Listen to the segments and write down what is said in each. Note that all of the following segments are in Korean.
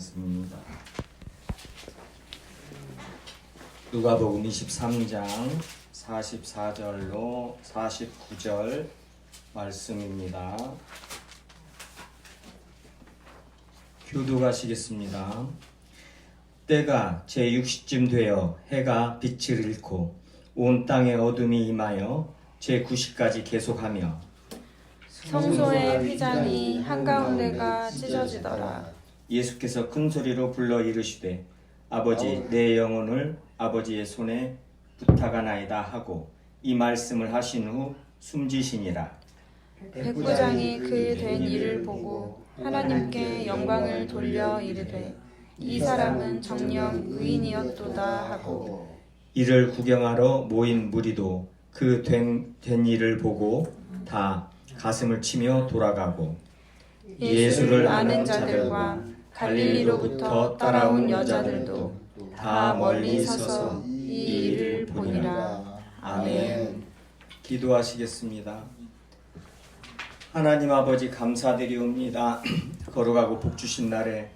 있습니다. 누가복음 23장 44절로 49절 말씀입니다. 교독하시겠습니다. 때가 제6시쯤 되어 해가 빛을 잃고 온 땅에 어둠이 임하여 제9시까지 계속하며 성소의 휘장이 한가운데가 찢어지더라. 예수께서 큰 소리로 불러 이르시되 아버지 내 영혼을 아버지의 손에 부탁하나이다 하고 이 말씀을 하신 후 숨지시니라. 백부장이 그의 된 일을 보고 하나님께 영광을 돌려 이르되 이 사람은 정녕 의인이었도다 하고 이를 구경하러 모인 무리도 그 된 일을 보고 다 가슴을 치며 돌아가고 예수를 아는 자들과 갈릴리로부터 따라온 여자들도 다 멀리 서서 이 일을 보니라. 아멘. 기도하시겠습니다. 하나님 아버지 감사드리옵니다. 거룩하고 복 주신 날에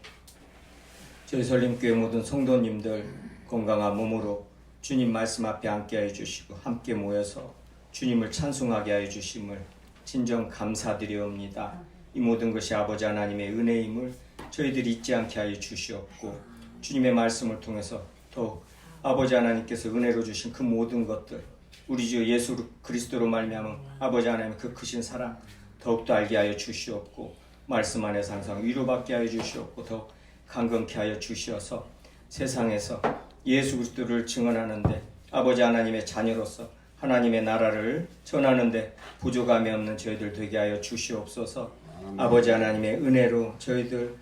저희 설림교회 모든 성도님들 건강한 몸으로 주님 말씀 앞에 앉게 해주시고 함께 모여서 주님을 찬송하게 해주심을 진정 감사드리옵니다. 이 모든 것이 아버지 하나님의 은혜임을 저희들이 잊지 않게 하여 주시옵고 주님의 말씀을 통해서 더욱 아버지 하나님께서 은혜로 주신 그 모든 것들 우리 주 예수 그리스도로 말미암은 아버지 하나님의 그 크신 사랑 더욱더 알게 하여 주시옵고 말씀 안에서 항상 위로받게 하여 주시옵고 더욱 강건케 하여 주시어서 세상에서 예수 그리스도를 증언하는데 아버지 하나님의 자녀로서 하나님의 나라를 전하는데 부족함이 없는 저희들 되게 하여 주시옵소서. 아버지 하나님의 은혜로 저희들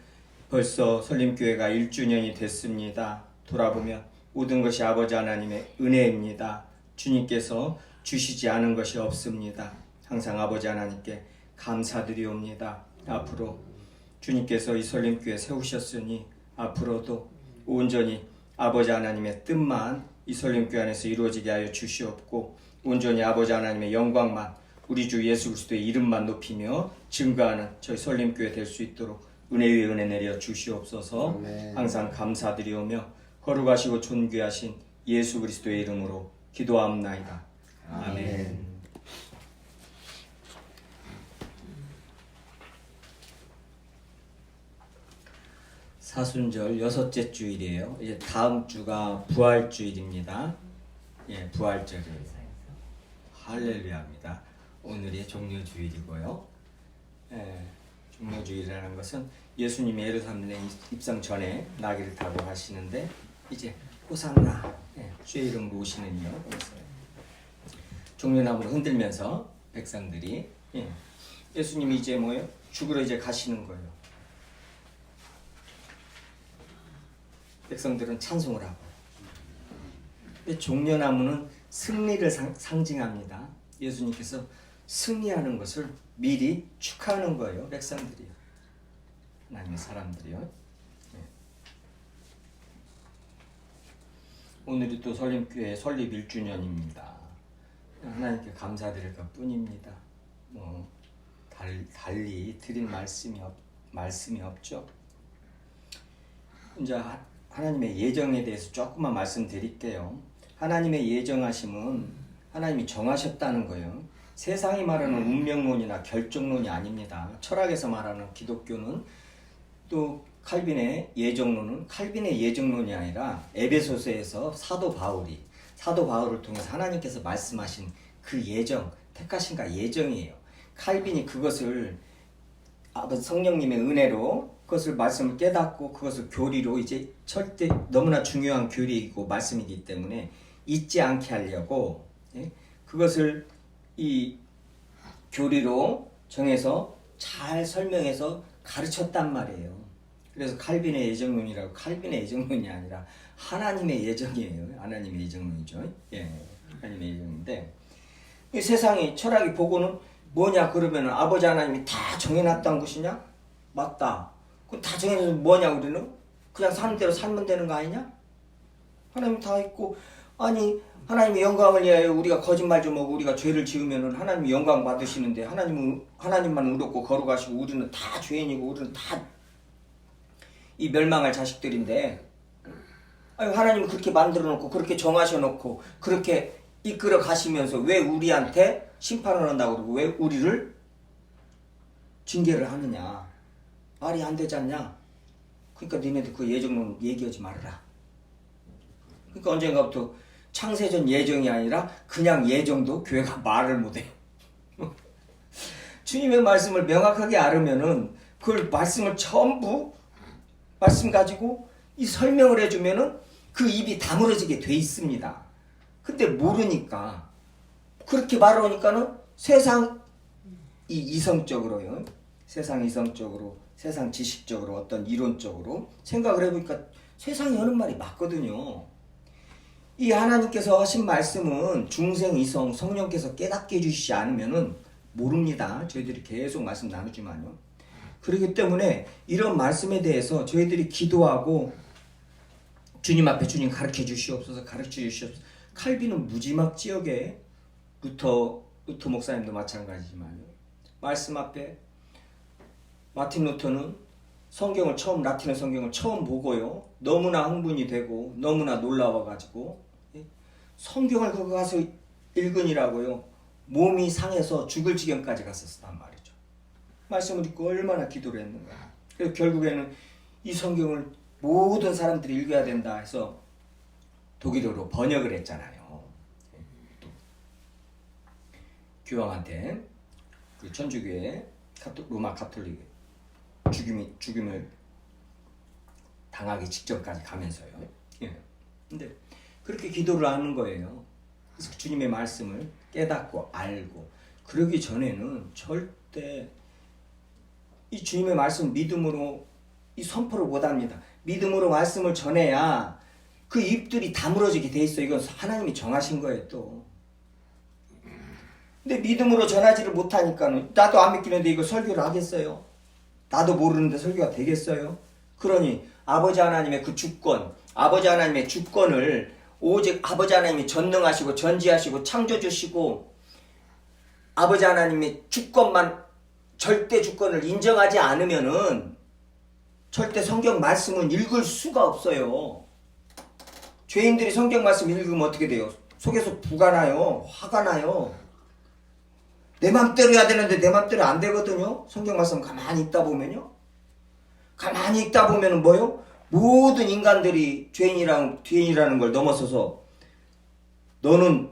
벌써 설림교회가 1주년이 됐습니다. 돌아보면 모든 것이 아버지 하나님의 은혜입니다. 주님께서 주시지 않은 것이 없습니다. 항상 아버지 하나님께 감사드리옵니다. 앞으로 주님께서 이 설림교회 세우셨으니 앞으로도 온전히 아버지 하나님의 뜻만 이 설림교회 안에서 이루어지게 하여 주시옵고 온전히 아버지 하나님의 영광만 우리 주 예수 그리스도의 이름만 높이며 증거하는 저희 설림교회 될 수 있도록 은혜 위에 은혜 내려 주시옵소서. 아멘. 항상 감사드리오며 거룩하시고 존귀하신 예수 그리스도의 이름으로 기도하옵나이다. 아멘. 사순절 6째 주일이에요. 이제 다음 주가 부활주일입니다. 예, 부활절이에요. 할렐루야입니다. 오늘이 종료주일이고요. 예, 종료주일이라는 것은 예수님이 예루살렘에 입성 전에 나귀를 타고 가시는데 이제 호산나 주의 이름으로 오시는 이요. 종려나무를 흔들면서 백성들이 예수님이 이제 뭐예요? 죽으러 이제 가시는 거예요. 백성들은 찬송을 하고 근데 종려나무는 승리를 상징합니다. 예수님께서 승리하는 것을 미리 축하하는 거예요. 백성들이요. 하나님의 사람들이요. 오늘이 또 설림교회 설립 1주년입니다. 하나님께 감사드릴 것 뿐입니다. 달리 드릴 말씀이 없죠. 이제 하나님의 예정에 대해서 조금만 말씀드릴게요. 하나님의 예정하심은 하나님이 정하셨다는 거예요. 세상이 말하는 운명론이나 결정론이 아닙니다. 철학에서 말하는 기독교는 또 칼빈의 예정론은 칼빈의 예정론이 아니라 에베소서에서 사도 바울을 통해서 하나님께서 말씀하신 그 예정, 택하신가 예정이에요. 칼빈이 그것을 아버지 성령님의 은혜로 그것을 말씀을 깨닫고 그것을 교리로 이제 절대 너무나 중요한 교리이고 말씀이기 때문에 잊지 않게 하려고 그것을 이 교리로 정해서 잘 설명해서 가르쳤단 말이에요. 그래서 칼빈의 예정론이라고 칼빈의 예정론이 아니라 하나님의 예정이에요. 하나님의 예정론이죠. 예, 하나님의 예정인데 이 세상이 철학이 보고는 뭐냐 그러면 아버지 하나님이 다 정해놨다는 것이냐? 맞다. 그럼 다 정해놔서 뭐냐 우리는? 그냥 사는 대로 살면 되는 거 아니냐? 하나님 다 있고 아니 하나님의 영광을 위하여 우리가 거짓말 좀 하고 우리가 죄를 지으면은 하나님이 영광 받으시는데 하나님만 의롭고 거룩하시고 우리는 다 죄인이고 우리는 다 이 멸망할 자식들인데, 아니, 하나님 그렇게 만들어 놓고 그렇게 정하셔 놓고 그렇게 이끌어 가시면서 왜 우리한테 심판을 한다고 그러고 왜 우리를 징계를 하느냐. 말이 안 되지 않냐. 그러니까 니네들 그 예정론 얘기하지 말아라. 그러니까 언젠가부터 창세전 예정이 아니라 그냥 예정도 교회가 말을 못해. 주님의 말씀을 명확하게 알으면은 그걸 말씀을 전부 말씀 가지고 이 설명을 해주면은 그 입이 다물어지게 돼 있습니다. 근데 모르니까 그렇게 말하니까는 세상 이성적으로요. 세상 이성적으로, 세상 지식적으로, 어떤 이론적으로 생각을 해보니까 세상이 하는 말이 맞거든요. 이 하나님께서 하신 말씀은 중생 이성 성령께서 깨닫게 해주시지 않으면은 모릅니다. 저희들이 계속 말씀 나누지만요. 그렇기 때문에 이런 말씀에 대해서 저희들이 기도하고 주님 앞에 주님 가르쳐 주시옵소서, 가르쳐 주시옵소서. 칼빈은 무지막 지역에 루터 목사님도 마찬가지지만요. 말씀 앞에 마틴 루터는 라틴어 성경을 처음 보고요. 너무나 흥분이 되고 너무나 놀라워가지고 성경을 거기 가서 읽으니라고요. 몸이 상해서 죽을 지경까지 갔었단 말이죠. 말씀을 읽고 얼마나 기도를 했는가. 그래서 결국에는 이 성경을 모든 사람들이 읽어야 된다 해서 독일어로 번역을 했잖아요. 교황한테 그 천주교회 로마 가톨릭 죽임을 당하기 직전까지 가면서요. 예. 근데 그렇게 기도를 하는 거예요. 그래서 주님의 말씀을 깨닫고 알고 그러기 전에는 절대 이 주님의 말씀 믿음으로 이 선포를 못합니다. 믿음으로 말씀을 전해야 그 입들이 다물어지게 돼 있어. 이건 하나님이 정하신 거예요 또. 근데 믿음으로 전하지를 못하니까는 나도 안 믿기는데 이거 설교를 하겠어요? 나도 모르는데 설교가 되겠어요? 그러니 아버지 하나님의 그 주권, 아버지 하나님의 주권을 오직 아버지 하나님이 전능하시고 전지하시고 창조주시고 아버지 하나님의 주권만 절대 주권을 인정하지 않으면은 절대 성경 말씀은 읽을 수가 없어요. 죄인들이 성경 말씀 읽으면 어떻게 돼요? 속에서 부가 나요. 화가 나요. 내 맘대로 해야 되는데 내 맘대로 안 되거든요. 성경 말씀 가만히 읽다 보면요. 가만히 읽다 보면은 뭐요? 모든 인간들이 죄인이라는 걸 넘어서서 너는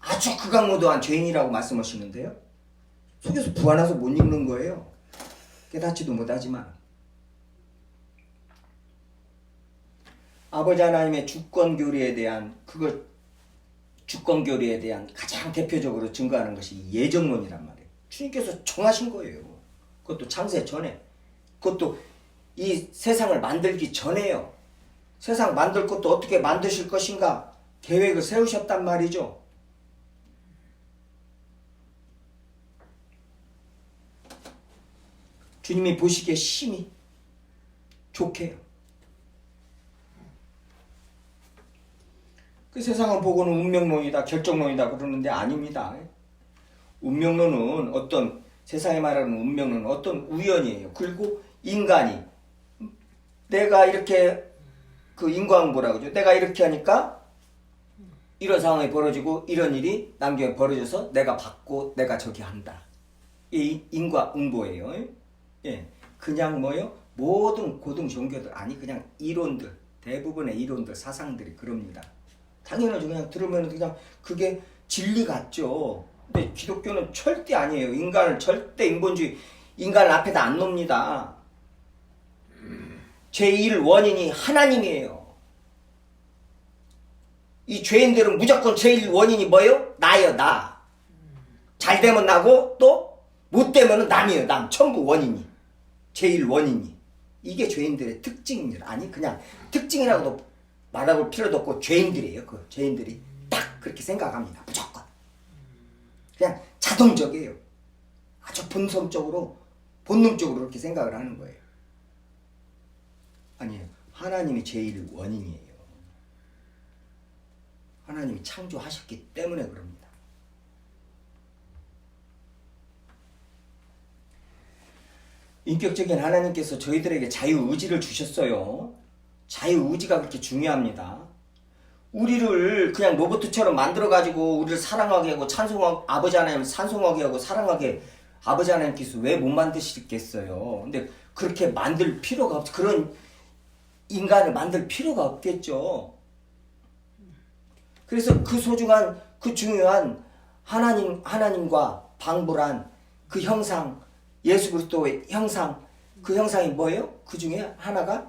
아주 극악무도한 죄인이라고 말씀하시는데요. 속에서 부가 나서 못 읽는 거예요. 깨닫지도 못하지만. 아버지 하나님의 주권교리에 대한 가장 대표적으로 증거하는 것이 예정론이란 말이에요. 주님께서 정하신 거예요. 그것도 창세 전에. 그것도 이 세상을 만들기 전에요. 세상 만들 것도 어떻게 만드실 것인가 계획을 세우셨단 말이죠. 주님이 보시기에 심히 좋게 해요. 그 세상을 보고는 운명론이다, 결정론이다 그러는데 아닙니다. 운명론은 세상에 말하는 운명론은 어떤 우연이에요. 그리고 인간이 내가 이렇게 그 인과응보라고 그러죠. 내가 이렇게 하니까 이런 상황이 벌어지고 이런 일이 남경에 벌어져서 내가 받고 내가 저기 한다. 이 인과응보예요. 예, 그냥 뭐요? 모든 고등 종교들 그냥 이론들 대부분의 이론들 사상들이 그럽니다. 당연하죠. 그냥 들으면 그냥 그게 진리 같죠. 근데 기독교는 절대 아니에요. 인간을 절대 인본주의 인간을 앞에다 안 놓습니다. 제1 원인이 하나님이에요. 이 죄인들은 무조건 제1 원인이 뭐예요? 나예요. 나. 잘 되면 나고 또 못 되면 남이에요. 남. 전부 원인이. 제1 원인이. 이게 죄인들의 특징입니다. 아니 그냥 특징이라고도 말할 필요도 없고 죄인들이에요. 그 죄인들이 딱 그렇게 생각합니다. 무조건. 그냥 자동적이에요. 아주 본성적으로 본능적으로 그렇게 생각을 하는 거예요. 아니에요. 하나님이 제일 원인이에요. 하나님이 창조하셨기 때문에 그럽니다. 인격적인 하나님께서 저희들에게 자유의지를 주셨어요. 자유의지가 그렇게 중요합니다. 우리를 그냥 로봇처럼 만들어가지고 우리를 사랑하게 하고 찬송하고 아버지 하나님을 찬송하게 하고 사랑하게 아버지 하나님께서 왜 못 만드시겠어요? 근데 그렇게 만들 필요가 없, 그런 인간을 만들 필요가 없겠죠. 그래서 그 소중한, 그 중요한 하나님과 방불한 그 형상, 예수 그리스도의 형상, 그 형상이 뭐예요? 그 중에 하나가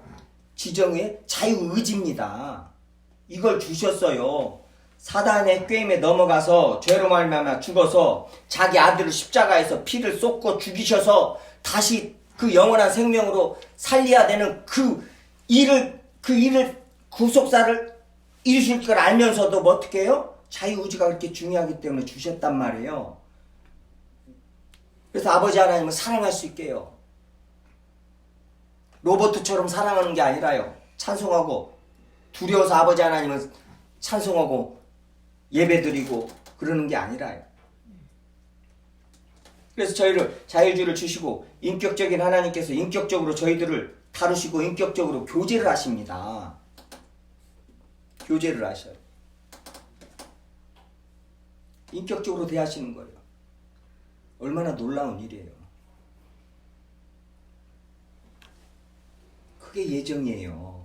지정의 자유의지입니다. 이걸 주셨어요. 사단의 꾀임에 넘어가서 죄로 말미암아 죽어서 자기 아들을 십자가에서 피를 쏟고 죽이셔서 다시 그 영원한 생명으로 살려야 되는 그 일을 구속사를 이루실 걸 알면서도 뭐 어떻게 해요? 자유의지가 그렇게 중요하기 때문에 주셨단 말이에요. 그래서 아버지 하나님을 사랑할 수 있게요. 로봇처럼 사랑하는 게 아니라요. 찬송하고 두려워서 아버지 하나님을 찬송하고 예배드리고 그러는 게 아니라요. 그래서 저희를 자유주의를 주시고 인격적인 하나님께서 인격적으로 저희들을 다루시고 인격적으로 교제를 하십니다. 교제를 하셔요. 인격적으로 대하시는 거예요. 얼마나 놀라운 일이에요. 그게 예정이에요.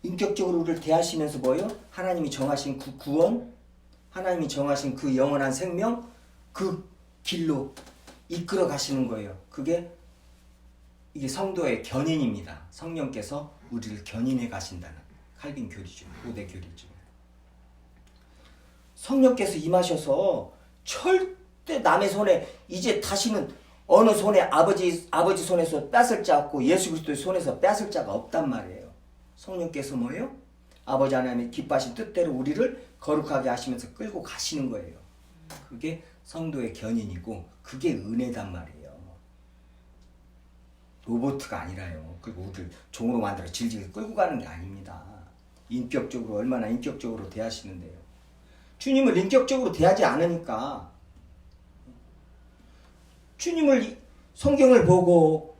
인격적으로 우리를 대하시면서 뭐예요? 하나님이 정하신 그 구원, 하나님이 정하신 그 영원한 생명, 그 길로 이끌어 가시는 거예요. 이게 성도의 견인입니다. 성령께서 우리를 견인해 가신다는 칼빈 교리죠. 고대 교리죠. 성령께서 임하셔서 절대 남의 손에 이제 다시는 어느 손에 아버지 손에서 뺏을 자 없고 예수 그리스도의 손에서 뺏을 자가 없단 말이에요. 성령께서 뭐예요? 아버지 하나님의 기뻐하신 뜻대로 우리를 거룩하게 하시면서 끌고 가시는 거예요. 그게 성도의 견인이고 그게 은혜단 말이에요. 로봇가 아니라요. 그리고 우리를 종으로 만들어 질질 끌고 가는 게 아닙니다. 인격적으로 얼마나 인격적으로 대하시는데요. 주님을 인격적으로 대하지 않으니까 주님을 성경을 보고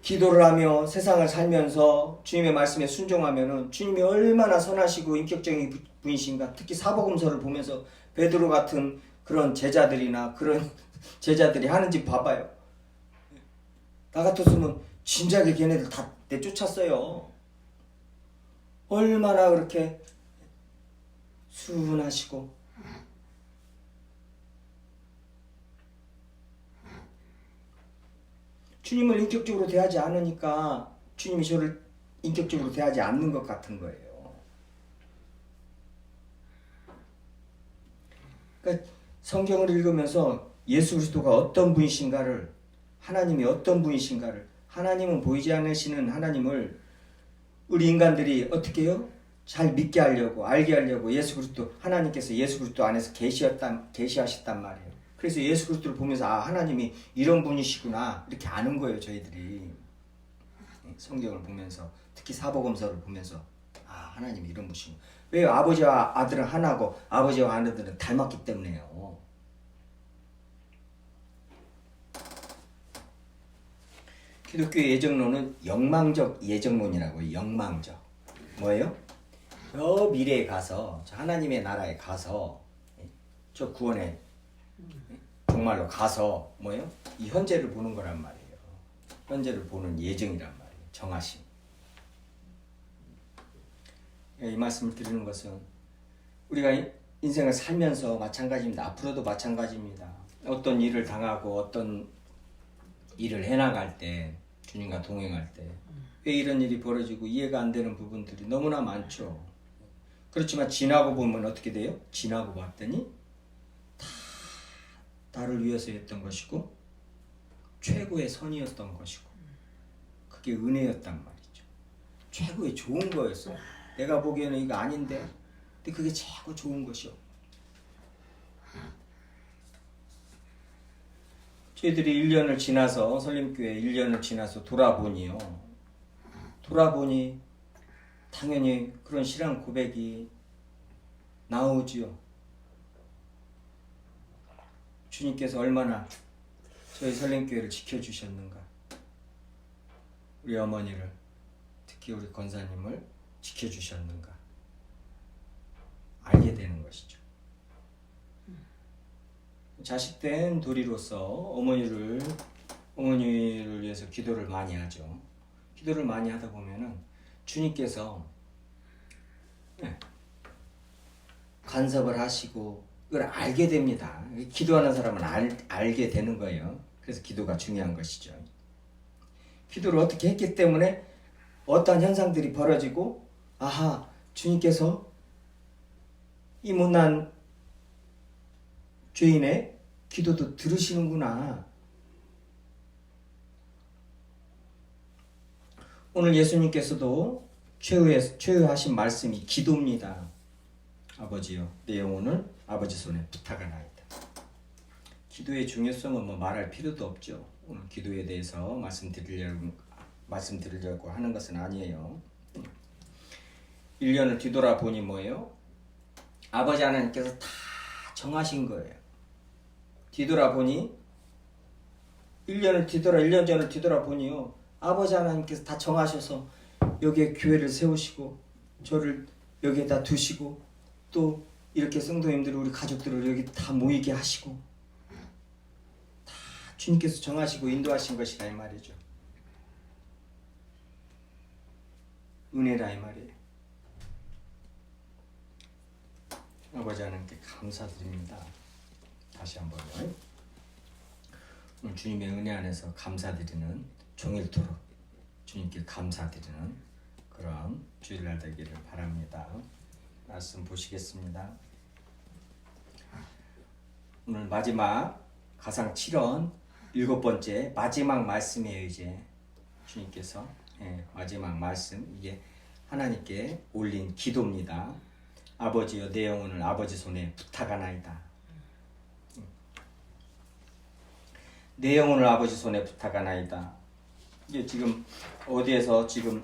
기도를 하며 세상을 살면서 주님의 말씀에 순종하면은 주님이 얼마나 선하시고 인격적인 분이신가. 특히 사복음서를 보면서 베드로 같은 그런 제자들이나 그런 제자들이 하는 짓 봐봐요. 나 같았으면 진작에 걔네들 다 내쫓았어요. 얼마나 그렇게 순하시고 주님을 인격적으로 대하지 않으니까 주님이 저를 인격적으로 대하지 않는 것 같은 거예요. 그러니까 성경을 읽으면서 예수 그리스도가 어떤 분이신가를, 하나님이 어떤 분이신가를, 하나님은 보이지 않으시는 하나님을 우리 인간들이 어떻게 해요? 잘 믿게 하려고, 알게 하려고 예수 그리스도, 하나님께서 예수 그리스도 안에서 계시하셨단 말이에요. 그래서 예수 그리스도를 보면서 아, 하나님이 이런 분이시구나 이렇게 아는 거예요. 저희들이 성경을 보면서, 특히 사복음서를 보면서 아, 하나님이 이런 분이시구나. 왜요? 아버지와 아들은 하나고 아버지와 아들은 닮았기 때문에요. 기독교의 예정론은 영망적 예정론이라고. 영망적 뭐예요? 저 미래에 가서, 저 하나님의 나라에 가서, 저 구원에 정말로 가서 뭐예요? 이 현재를 보는 거란 말이에요. 현재를 보는 예정이란 말이에요. 정하심. 이 말씀을 드리는 것은 우리가 인생을 살면서 마찬가지입니다. 앞으로도 마찬가지입니다. 어떤 일을 당하고 어떤 일을 해나갈 때, 주님과 동행할 때 왜 이런 일이 벌어지고 이해가 안 되는 부분들이 너무나 많죠. 그렇지만 지나고 보면 어떻게 돼요? 지나고 봤더니 다 나를 위해서였던 것이고 최고의 선이었던 것이고 그게 은혜였단 말이죠. 최고의 좋은 거였어. 내가 보기에는 이거 아닌데 근데 그게 최고 좋은 것이요. 저희들이 1년을 지나서, 설림교회 1년을 지나서 돌아보니 당연히 그런 신앙 고백이 나오지요. 주님께서 얼마나 저희 설림교회를 지켜주셨는가. 우리 어머니를, 특히 우리 권사님을 지켜주셨는가 알게 되는 것이죠. 자식된 도리로서 어머니를 위해서 기도를 많이 하죠. 기도를 많이 하다 보면은 주님께서 간섭을 하시고 그걸 알게 됩니다. 기도하는 사람은 알게 되는 거예요. 그래서 기도가 중요한 것이죠. 기도를 어떻게 했기 때문에 어떠한 현상들이 벌어지고, 아하, 주님께서 이 못난 죄인의 기도도 들으시는구나. 오늘 예수님께서도 최후하신 말씀이 기도입니다. 아버지여, 내 영혼을 아버지 손에 부탁하나이다. 기도의 중요성은 뭐 말할 필요도 없죠. 오늘 기도에 대해서 말씀드리려고 하는 것은 아니에요. 1년을 뒤돌아보니 뭐예요? 아버지 하나님께서 다 정하신 거예요. 뒤돌아보니 1년 전을 뒤돌아보니요, 아버지 하나님께서 다 정하셔서 여기에 교회를 세우시고 저를 여기에다 두시고 또 이렇게 성도님들을, 우리 가족들을 여기 다 모이게 하시고 다 주님께서 정하시고 인도하신 것이다 이 말이죠. 은혜라 이 말이에요. 아버지 하나님께 감사드립니다. 다시 한번요. 오늘 주님의 은혜 안에서 감사드리는 종일토록 주님께 감사드리는 그런 주일날 되기를 바랍니다. 말씀 보시겠습니다. 오늘 마지막 가상 7원 7번째 마지막 말씀이에요. 이제 주님께서 마지막 말씀, 이게 하나님께 올린 기도입니다. 아버지여, 내 영혼을 아버지 손에 부탁하나이다. 내 영혼을 아버지 손에 부탁하나이다. 이게 지금 어디에서 지금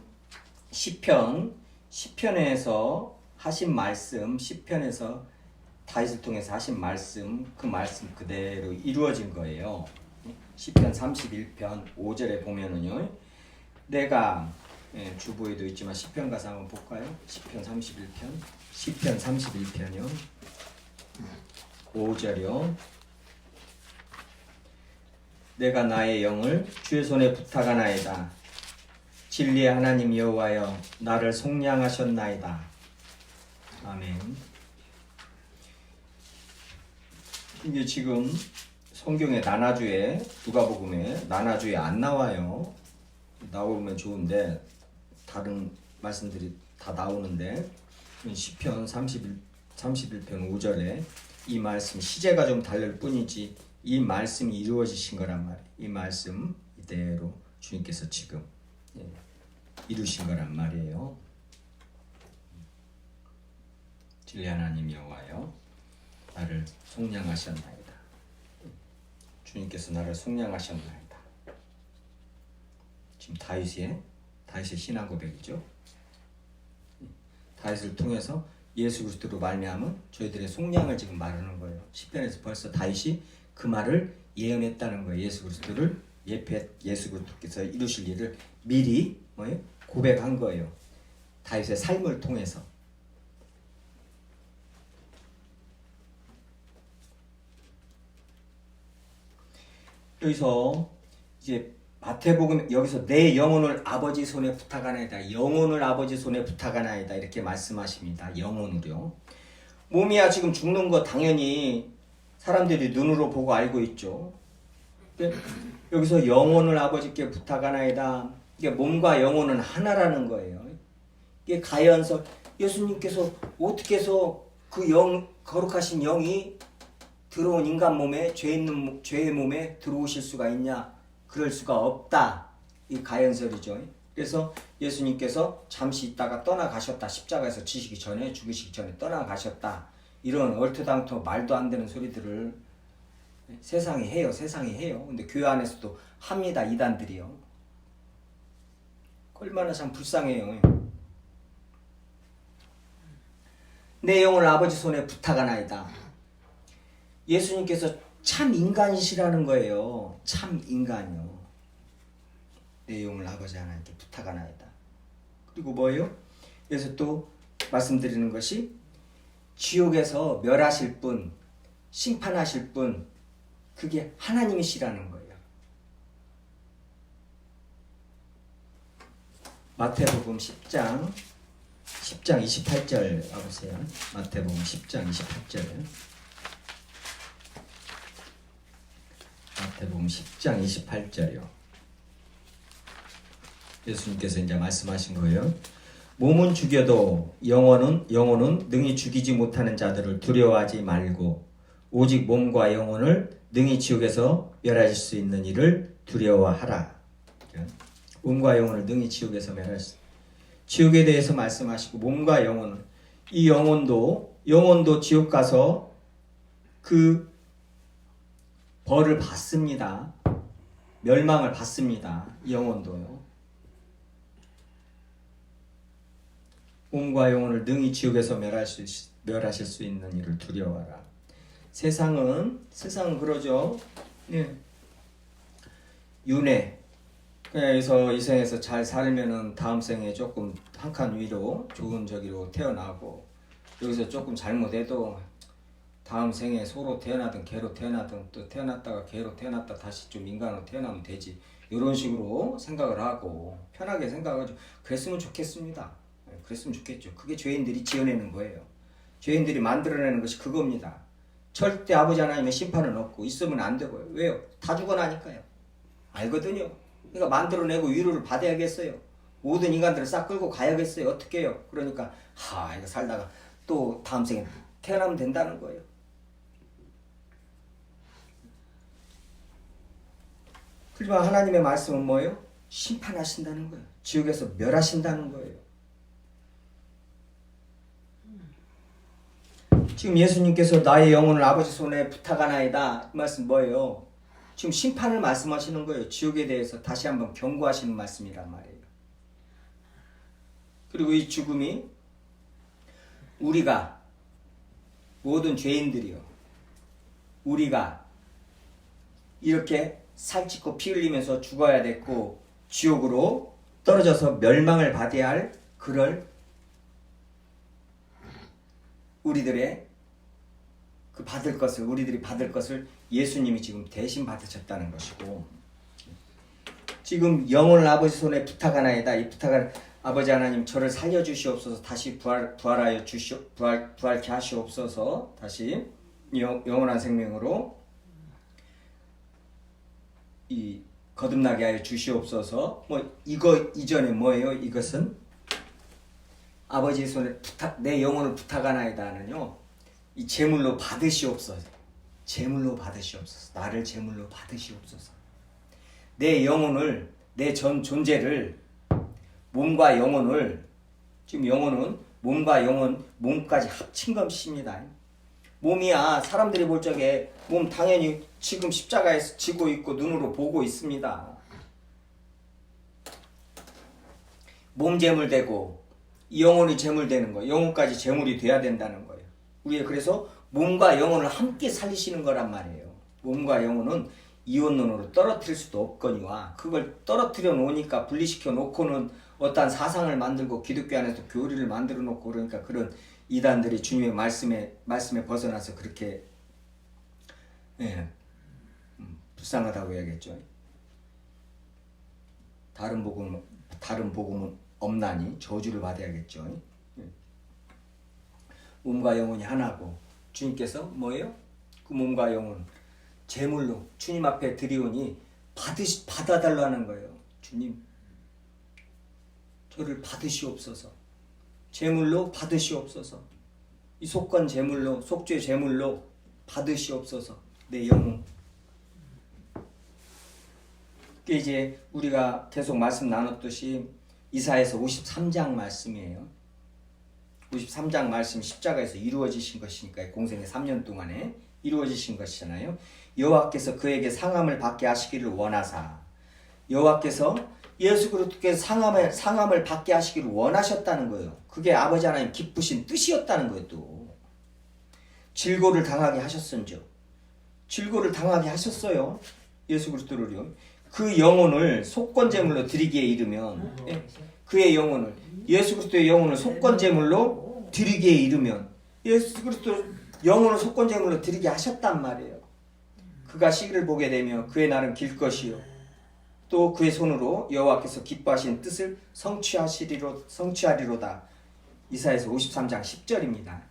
시편에서 하신 말씀, 시편에서 다윗을 통해서 하신 말씀, 그 말씀 그대로 이루어진 거예요. 시편 31편 5절에 보면은요, 내가 주보에도 있지만 시편 가서 한번 볼까요? 시편 31편이요 5절이요. 내가 나의 영을 주의 손에 부탁하나이다. 진리의 하나님 여호와여, 나를 속량하셨나이다. 아멘. 이게 지금 성경의 나나주에, 누가복음에 나나주에 안 나와요. 나오면 좋은데 다른 말씀들이 다 나오는데 시편 31편 5절에 이 말씀 시제가 좀 다를 뿐이지 이 말씀이 이루어지신 거란 말이에요. 이 말씀 이대로 주님께서 지금 이루신 거란 말이에요. 진리 하나님 여호와여, 나를 속량하셨나이다. 주님께서 나를 속량하셨나이다. 지금 다윗의 신앙 고백이죠. 다윗을 통해서 예수 그리스도로 말미암은 저희들의 속량을 지금 말하는 거예요. 시편에서 벌써 다윗이 그 말을 예언했다는 거예요. 예수 그리스도를 예수 그리스도께서 이루실 일을 미리 고백한 거예요. 다윗의 삶을 통해서. 여기서 이제 마태복음 여기서 내 영혼을 아버지 손에 부탁하나이다. 영혼을 아버지 손에 부탁하나이다. 이렇게 말씀하십니다. 영혼을요. 몸이야 지금 죽는 거 당연히 사람들이 눈으로 보고 알고 있죠. 여기서 영혼을 아버지께 부탁하나이다. 이게 몸과 영혼은 하나라는 거예요. 이게 가연서 예수님께서 어떻게 해서 그 거룩하신 영이 들어온 인간 몸에 죄의 몸에 들어오실 수가 있냐? 그럴 수가 없다. 이 가연설이죠. 그래서 예수님께서 잠시 있다가 떠나가셨다. 십자가에서 죽으시기 전에 떠나가셨다. 이런 얼토당토 말도 안 되는 소리들을 세상이 해요. 근데 교회 안에서도 합니다. 이단들이요. 얼마나 참 불쌍해요. 내 영혼을 아버지 손에 부탁하나이다. 예수님께서 참 인간이시라는 거예요. 참 인간이요. 내 영혼을 아버지 하나님께 부탁하나이다. 그리고 뭐예요? 그래서 또 말씀드리는 것이 지옥에서 멸하실 분, 심판하실 분, 그게 하나님이시라는 거예요. 마태복음 10장 28절 가보세요. 마태복음 10장 28절. 마태복음 10장 28절이요. 예수님께서 이제 말씀하신 거예요. 몸은 죽여도 영혼은 능히 죽이지 못하는 자들을 두려워하지 말고 오직 몸과 영혼을 능히 지옥에서 멸하실 수 있는 이를 두려워하라. 몸과 영혼을 능히 지옥에서 멸할 수. 지옥에 대해서 말씀하시고 몸과 영혼을, 이 영혼도 지옥 가서 그 벌을 받습니다. 멸망을 받습니다. 이 영혼도요. 몸과 영혼을 능히 지옥에서 멸하실 수 있는 이를 두려워하라. 세상은 그러죠. 예. 윤회. 그래서 이 생에서 잘 살면은 다음 생에 조금 한 칸 위로 좋은 저기로 태어나고, 여기서 조금 잘못해도 다음 생에 소로 태어나든 개로 태어나든 또 태어났다가 개로 태어났다 다시 좀 인간으로 태어나면 되지. 이런 식으로 생각을 하고 편하게 생각하죠. 그랬으면 좋겠습니다. 그랬으면 좋겠죠. 그게 죄인들이 지어내는 거예요. 죄인들이 만들어내는 것이 그겁니다. 절대 아버지 하나님의 심판은 없고 있으면 안 되고요. 왜요? 다 죽어나니까요. 알거든요. 그러니까 만들어내고 위로를 받아야겠어요. 모든 인간들을 싹 끌고 가야겠어요. 어떻게 해요? 그러니까 이거 살다가 또 다음 생에 태어나면 된다는 거예요. 그리고 하나님의 말씀은 뭐예요? 심판하신다는 거예요. 지옥에서 멸하신다는 거예요. 지금 예수님께서 나의 영혼을 아버지 손에 부탁하나이다. 이 말씀 뭐예요? 지금 심판을 말씀하시는 거예요. 지옥에 대해서 다시 한번 경고하시는 말씀이란 말이에요. 그리고 이 죽음이 우리가 모든 죄인들이요. 우리가 이렇게 살찌고 피 흘리면서 죽어야 됐고 지옥으로 떨어져서 멸망을 받아야 할 그럴 우리들의 우리들이 받을 것을 예수님이 지금 대신 받으셨다는 것이고, 지금 영혼을 아버지 손에 부탁하나이다. 이 부탁을 아버지 하나님 저를 살려주시옵소서. 다시 부활케 하시옵소서. 다시 영원한 생명으로 이 거듭나게 하여 주시옵소서. 이거 이전에 뭐예요? 이것은 아버지 손에 내 영혼을 부탁하나이다는요. 이 제물로 받으시옵소서. 제물로 받으시옵소서. 나를 제물로 받으시옵소서. 내 영혼을, 내 전 존재를, 몸과 영혼을, 지금 영혼은 몸과 영혼, 몸까지 합친 것입니다. 몸이야 사람들이 볼 적에 몸 당연히 지금 십자가에서 지고 있고 눈으로 보고 있습니다. 몸 제물되고 이 영혼이 제물되는 거예요. 영혼까지 제물이 돼야 된다는 거예요. 우리가 그래서 몸과 영혼을 함께 살리시는 거란 말이에요. 몸과 영혼은 이원론으로 떨어뜨릴 수도 없거니와 그걸 떨어뜨려 놓으니까 분리시켜 놓고는 어떠한 사상을 만들고 기독교 안에서 교리를 만들어 놓고 그러니까 그런 이단들이 주님의 말씀에 벗어나서 그렇게 불쌍하다고 해야겠죠. 다른 복음은 없나니 저주를 받아야겠죠. 몸과 영혼이 하나고 주님께서 뭐예요? 그 몸과 영혼 제물로 주님 앞에 드리오니 받아달라는 거예요. 주님 저를 받으시옵소서. 제물로 받으시옵소서. 이 속건 제물로 속죄 제물로 받으시옵소서. 내 영혼. 그게 이제 우리가 계속 말씀 나눴듯이 이사야서 53장 말씀이에요. 53장 말씀 십자가에서 이루어지신 것이니까 공생의 3년 동안에 이루어지신 것이잖아요. 여호와께서 그에게 상함을 받게 하시기를 원하사 여호와께서 예수 그리스도께서 상함을 받게 하시기를 원하셨다는 거예요. 그게 아버지 하나님 기쁘신 뜻이었다는 거예요. 또 질고를 당하게 하셨은즉 질고를 당하게 하셨어요. 예수 그리스도를요. 그 영혼을 속건제물로 드리기에 이르면, 예? 그의 영혼을, 예수 그리스도의 영혼을 속건제물로 드리기에 이르면, 예수 그리스도 영혼을 속건제물로 드리게 하셨단 말이에요. 그가 시기를 보게 되며 그의 날은 길 것이요 또 그의 손으로 여호와께서 기뻐하신 뜻을 성취하리로다. 이사야서 53장 10절입니다.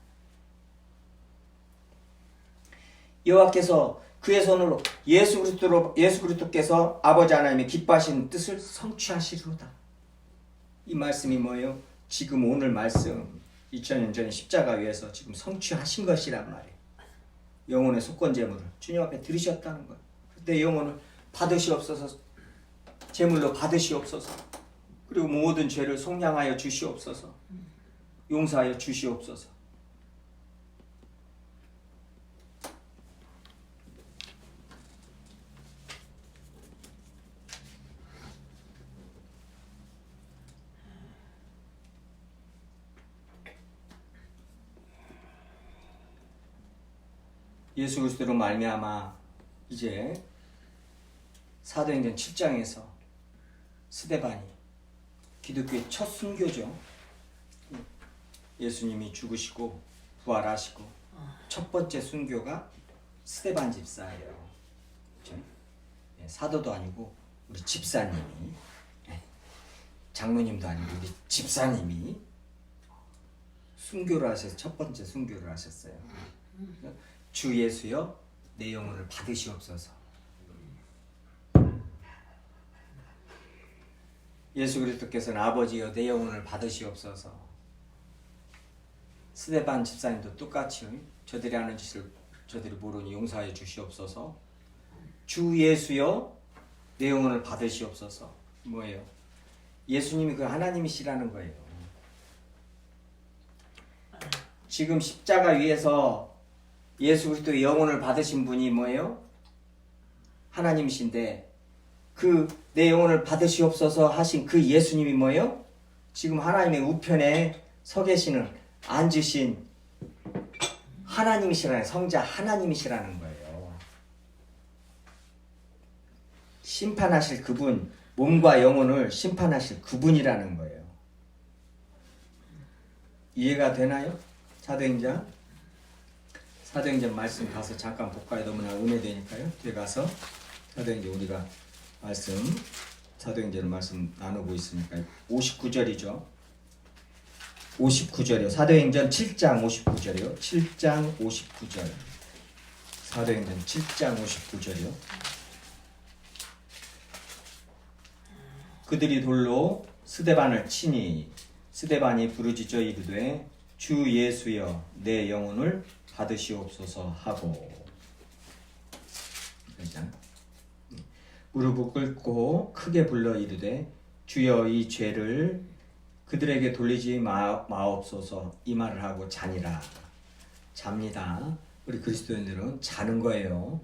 여호와께서 그의 손으로 예수 그리스도께서 아버지 하나님의 기뻐하신 뜻을 성취하시리로다. 이 말씀이 뭐예요? 지금 오늘 말씀 2000년 전에 십자가 위에서 지금 성취하신 것이란 말이에요. 영혼의 속건제물을 주님 앞에 드리셨다는 거예요. 내 영혼을 받으시옵소서, 제물로 받으시옵소서. 그리고 모든 죄를 속량하여 주시옵소서. 용서하여 주시옵소서. 예수 그리스도로 말미암아 이제 사도행전 7장에서 스데반이 기독교의 첫 순교죠. 예수님이 죽으시고 부활하시고 첫 번째 순교가 스데반 집사예요. 그렇죠? 사도도 아니고 우리 집사님이, 장로님도 아니고 우리 집사님이 순교를 하셔서 첫 번째 순교를 하셨어요. 주 예수여 내 영혼을 받으시옵소서. 예수 그리스도께서는 아버지여 내 영혼을 받으시옵소서. 스데반 집사님도 똑같이 저들이 하는 짓을 저들이 모르니 용서하여 주시옵소서. 주 예수여 내 영혼을 받으시옵소서. 뭐예요? 예수님이 그 하나님이시라는 거예요. 지금 십자가 위에서 예수 그리스도의 영혼을 받으신 분이 뭐예요? 하나님이신데 그 내 영혼을 받으시옵소서 하신 그 예수님이 뭐예요? 지금 하나님의 우편에 서 계시는 앉으신 하나님이시라는 성자 하나님이시라는 거예요. 심판하실 그분, 몸과 영혼을 심판하실 그분이라는 거예요. 이해가 되나요? 사도행전 말씀 가서 잠깐 볼까요? 너무나 은혜되니까요. 뒤에 가서 사도행전 우리가 사도행전 말씀 나누고 있으니까 59절이죠. 59절이요. 사도행전 7장 59절이요. 7장 59절. 사도행전 7장 59절이요. 그들이 돌로 스데반을 치니 스데반이 부르짖어 이르되 주 예수여 내 영혼을 받으시옵소서 하고 무릎을 꿇고 크게 불러 이르되 주여 이 죄를 그들에게 돌리지 마옵소서. 이 말을 하고 자니라. 잡니다. 우리 그리스도인들은 자는 거예요.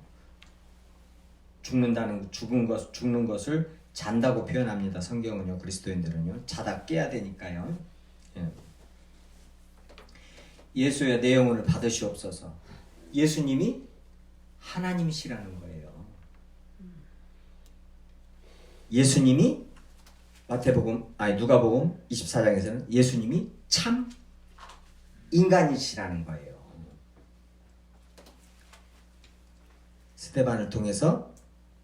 죽는 것을 잔다고 표현합니다. 성경은요. 그리스도인들은요. 자다 깨야 되니까요. 예수여 내 영혼을 받으시옵소서. 예수님이 하나님이시라는 거예요. 예수님이 누가복음 24장에서는 예수님이 참 인간이시라는 거예요. 스데반을 통해서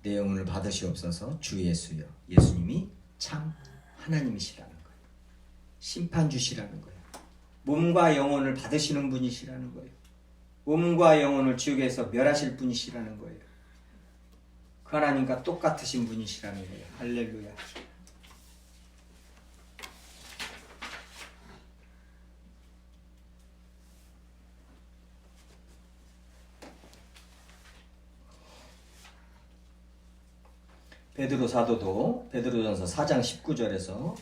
내 영혼을 받으시옵소서. 주 예수여. 예수님이 참 하나님이시라는 거예요. 심판주시라는 거예요. 몸과 영혼을 받으시는 분이시라는 거예요. 몸과 영혼을 지옥에서 멸하실 분이시라는 거예요. 그 하나님과 똑같으신 분이시라는 거예요. 할렐루야. 베드로 사도도 베드로전서 4장 19절에서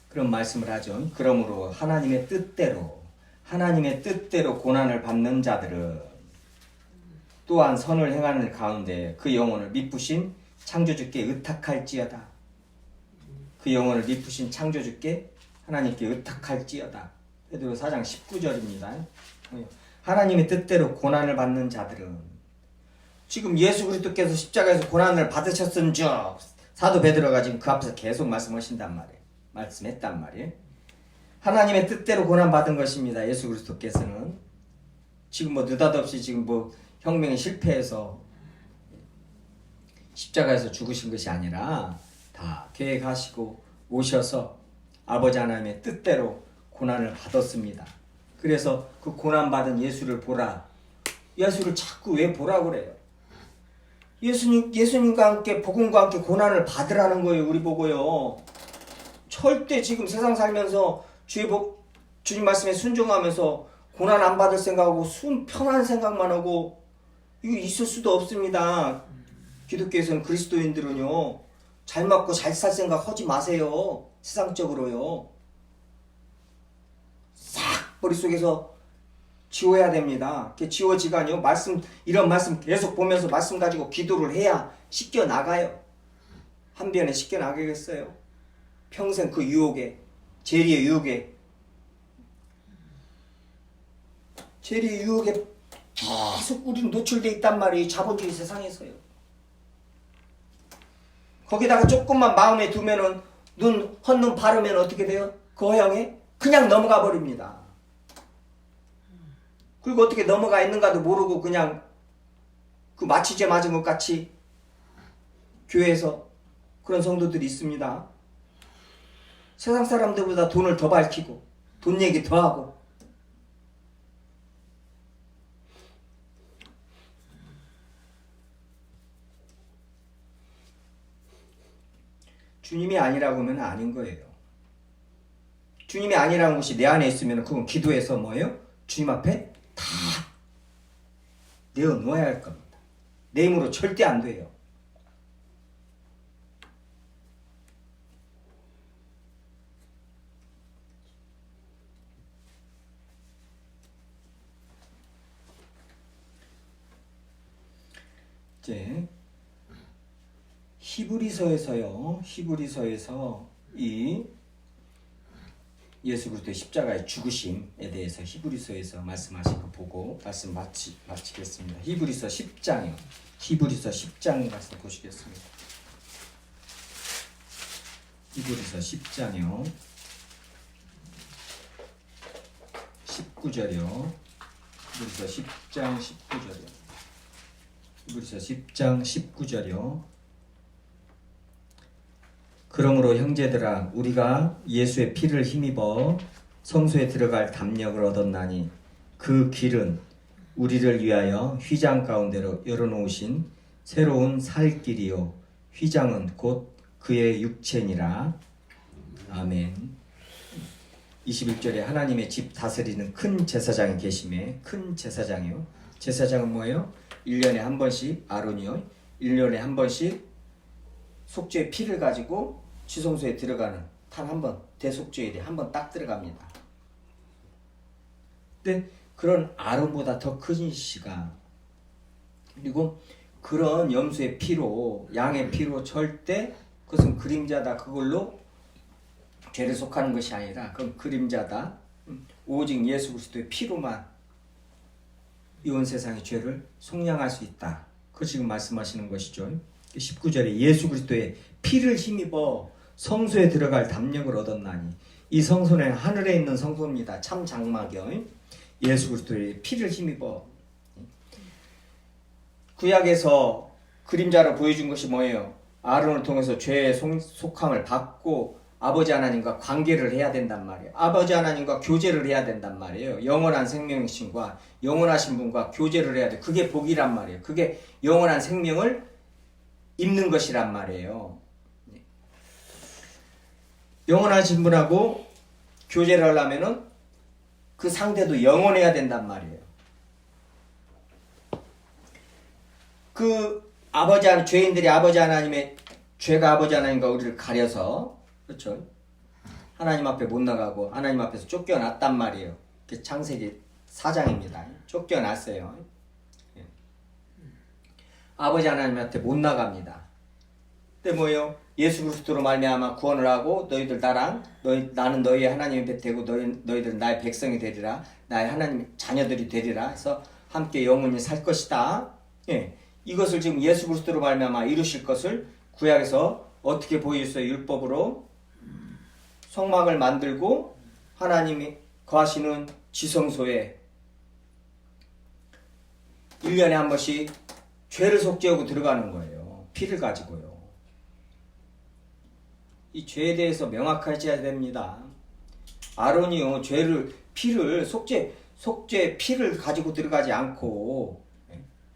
그런 말씀을 하죠. 그러므로 하나님의 뜻대로 고난을 받는 자들은 또한 선을 행하는 가운데 그 영혼을 미쁘신 창조주께 의탁할지어다. 그 영혼을 미쁘신 창조주께 하나님께 의탁할지어다. 베드로 4장 19절입니다. 하나님의 뜻대로 고난을 받는 자들은 지금 예수 그리스도께서 십자가에서 고난을 받으셨은 줄 사도 베드로가 지금 그 앞에서 계속 말씀하신단 말이에요. 말씀했단 말이에요. 하나님의 뜻대로 고난 받은 것입니다. 예수 그리스도께서는 지금 뭐 느닷없이 지금 뭐 혁명이 실패해서 십자가에서 죽으신 것이 아니라 다 계획하시고 오셔서 아버지 하나님의 뜻대로 고난을 받았습니다. 그래서 그 고난받은 예수를 보라. 예수를 자꾸 왜 보라 그래요? 예수님과 함께 복음과 함께 고난을 받으라는 거예요. 우리 보고요. 절대 지금 세상 살면서 주님 말씀에 순종하면서 고난 안 받을 생각하고 편한 생각만 하고 이거 있을 수도 없습니다. 기독교에서는 그리스도인들은요. 잘 먹고 잘 살 생각 하지 마세요. 세상적으로요. 싹 머릿속에서 지워야 됩니다. 지워지가요. 이런 말씀 계속 보면서 말씀 가지고 기도를 해야 씻겨 나가요. 한 변에 씻겨 나가겠어요. 평생 그 유혹에, 재리의 유혹에 계속 우리는 노출되어 있단 말이에요. 자본주의 세상에서요. 거기다가 조금만 마음에 두면은 헛눈 바르면 어떻게 돼요? 그 허영에 그냥 넘어가 버립니다. 그리고 어떻게 넘어가 있는가도 모르고 그냥 그 마취제 맞은 것 같이 교회에서 그런 성도들이 있습니다. 세상 사람들보다 돈을 더 밝히고 돈 얘기 더 하고 주님이 아니라고 하면 아닌 거예요. 주님이 아니라는 것이 내 안에 있으면 그건 기도해서 뭐예요? 주님 앞에 다 내어놓아야 할 겁니다. 내 힘으로 절대 안 돼요. 이제 히브리서에서 이 예수 그리스도의 십자가의 죽으심에 대해서 히브리서에서 말씀하신 거 보고 말씀 마치겠습니다. 히브리서 10장이요. 히브리서 10장 말씀 보시겠습니다. 히브리서 10장이요. 19절이요. 히브리서 10장 19절이요. 히브리서 10장 19절이요. 그러므로 형제들아 우리가 예수의 피를 힘입어 성소에 들어갈 담력을 얻었나니 그 길은 우리를 위하여 휘장 가운데로 열어놓으신 새로운 살 길이요 휘장은 곧 그의 육체니라. 아멘. 21절에 하나님의 집 다스리는 큰 제사장이 계심에 큰 제사장이요. 제사장은 뭐예요? 1년에 한 번씩 아론이요. 1년에 한 번씩 속죄의 피를 가지고 지성소에 들어가는 단 한 번 대속죄일에 한 번 딱 들어갑니다. 근데 그런 아론보다 더 큰 이시가 그리고 그런 염소의 피로 양의 피로 절대 그것은 그림자다. 그걸로 죄를 속하는 것이 아니라 그건 그림자다. 오직 예수 그리스도의 피로만 이 온 세상의 죄를 속량할 수 있다. 그 지금 말씀하시는 것이죠. 19절에 예수 그리스도의 피를 힘입어 성소에 들어갈 담력을 얻었나니 이 성소는 하늘에 있는 성소입니다. 참 장막이요. 예수 그리스도의 피를 힘입어 구약에서 그림자로 보여준 것이 뭐예요? 아론을 통해서 죄의 속함을 받고 아버지 하나님과 관계를 해야 된단 말이에요. 아버지 하나님과 교제를 해야 된단 말이에요. 영원한 생명이신과 영원하신 분과 교제를 해야 돼. 그게 복이란 말이에요. 그게 영원한 생명을 입는 것이란 말이에요. 영원하신 분하고 교제를 하려면은 그 상대도 영원해야 된단 말이에요. 그 죄인들이 아버지 하나님의 죄가 아버지 하나님과 우리를 가려서 그렇죠. 하나님 앞에 못 나가고 하나님 앞에서 쫓겨났단 말이에요. 창세기 4장입니다. 쫓겨났어요. 아버지 하나님한테 못 나갑니다. 근데 뭐예요? 예수 그리스도로 말미암아 구원을 하고 너희들 나는 너희의 하나님의 되고 너희들은 나의 백성이 되리라. 나의 하나님의 자녀들이 되리라 해서 함께 영원히 살 것이다. 예. 이것을 지금 예수 그리스도로 말미암아 이루실 것을 구약에서 어떻게 보여줬어요? 율법으로 성막을 만들고 하나님이 거하시는 지성소에 1년에 한 번씩 죄를 속죄하고 들어가는 거예요. 피를 가지고요. 이 죄에 대해서 명확해져야 됩니다. 아론이요, 피를 속죄 피를 가지고 들어가지 않고